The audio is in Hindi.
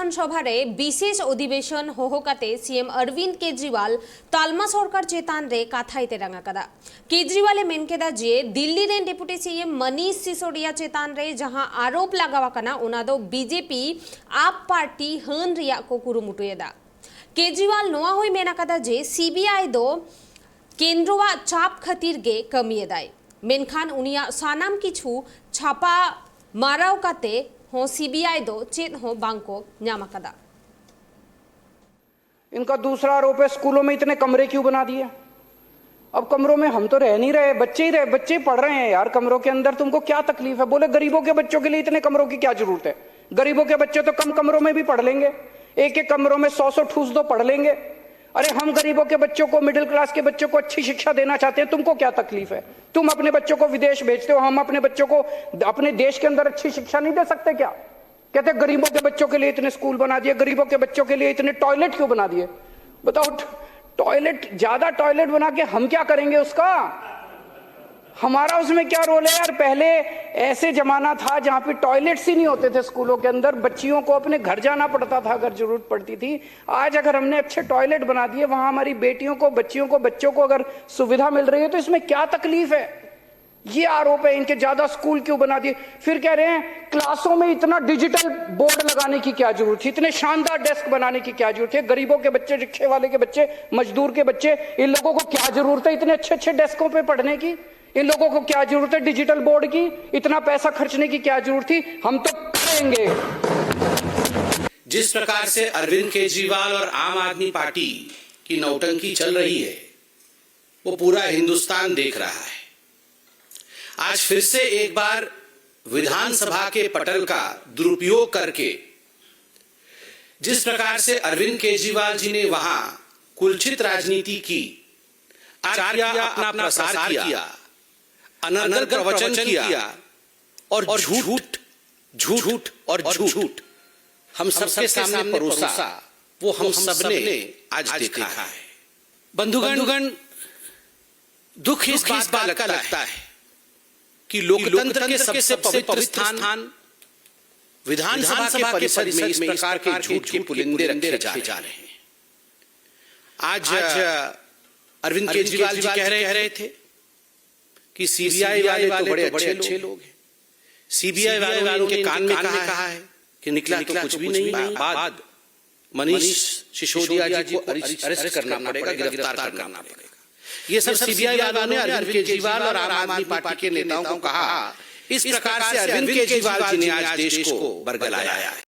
ବିଧାନସଭାରେ ବିଶେଷ ଅଧିବେଶନ ହୋହକାତେ सीएम अरविंद केजरीवाल तालमा सरकार चेतान रे काथाइते रंगा कदा केजरीवाल मेनकेदा जे दिल्ली रे डिप्टी सीएम मनीष सिसोदिया चेतान रे जहां आरोप लगावा कना उनादो बीजेपी आप पार्टी हन रिया को कुरुमुटुयदा केजरीवाल नोआ होई मेना कदा जे सीबीआई दो केंद्रवा चाप खतीर गे कमियदाय मेनखान उनिया सानाम किछु छापा माराव काते हो सीबीआई दो चेत हो बांको न्यामकदा। इनका दूसरा आरोप है स्कूलों में इतने कमरे क्यों बना दिए। अब कमरों में हम तो रह नहीं रहे, बच्चे पढ़ रहे हैं यार कमरों के अंदर, तुमको क्या तकलीफ है। बोले गरीबों के बच्चों के लिए इतने कमरों की क्या जरूरत है। गरीबों के बच्चे तो कम कमरों में भी पढ़ लेंगे, एक एक कमरों में 100 ठूस दो पढ़ लेंगे। अरे हम गरीबों के बच्चों को, मिडिल क्लास के बच्चों को अच्छी शिक्षा देना चाहते हैं, तुमको क्या तकलीफ है। तुम अपने बच्चों को विदेश भेजते हो, हम अपने बच्चों को अपने देश के अंदर अच्छी शिक्षा नहीं दे सकते क्या। कहते गरीबों के बच्चों के लिए इतने स्कूल बना दिए, गरीबों के बच्चों के लिए इतने टॉयलेट क्यों बना दिए। बताओ, टॉयलेट, ज्यादा टॉयलेट बना के हम क्या करेंगे उसका, हमारा उसमें क्या रोल है यार। पहले ऐसे जमाना था जहां पे टॉयलेट्स ही नहीं होते थे स्कूलों के अंदर, बच्चियों को अपने घर जाना पड़ता था अगर जरूरत पड़ती थी। आज अगर हमने अच्छे टॉयलेट बना दिए, वहां हमारी बेटियों को, बच्चियों को, बच्चों को अगर सुविधा मिल रही है तो इसमें क्या तकलीफ है। ये आरोप है इनके, ज्यादा स्कूल क्यों बना दिए। फिर कह रहे हैं क्लासों में इतना डिजिटल बोर्ड लगाने की क्या जरूरत है, इतने शानदार डेस्क बनाने की क्या जरूरत है। गरीबों के बच्चे, रिक्शे वाले के बच्चे, मजदूर के बच्चे, इन लोगों को क्या जरूरत है इतने अच्छे अच्छे डेस्कों पे पढ़ने की। इन लोगों को क्या जरूरत है डिजिटल बोर्ड की, इतना पैसा खर्चने की क्या जरूरत थी। हम तो करेंगे। जिस प्रकार से अरविंद केजरीवाल और आम आदमी पार्टी की नौटंकी चल रही है वो पूरा हिंदुस्तान देख रहा है। आज फिर से एक बार विधानसभा के पटल का दुरुपयोग करके जिस प्रकार से अरविंद केजरीवाल जी ने वहां कुलचित राजनीति की, अपना प्रसार किया, अनर्गल प्रवचन किया और झूठ और झूठ हम सबके सामने परोसा, वो हम सबने आज देखा है। बंधुगण, दुख इस बात का लगता है कि लोकतंत्र के सबसे पवित्र स्थान विधानसभा के परिसर में इस प्रकार के झूठ के पुलिंदे रखे जा रहे हैं। आज अरविंद केजरीवाल जी कह रहे थे कि सीबीआई वाले तो बड़े अच्छे लोग हैं। सीबीआई वाले उनके कान में कहा है कि निकला तो कुछ भी नहीं, बाद मनीष सिसोदिया जी को अरेस्ट करना पड़ेगा, गिरफ्तार करना पड़ेगा। ये सब सीबीआई वालों ने अरविंद केजरीवाल और आम आदमी पार्टी के नेताओं को कहा। इस प्रकार से अरविंद केजरीवाल जी ने आज देश को बरगलाया है।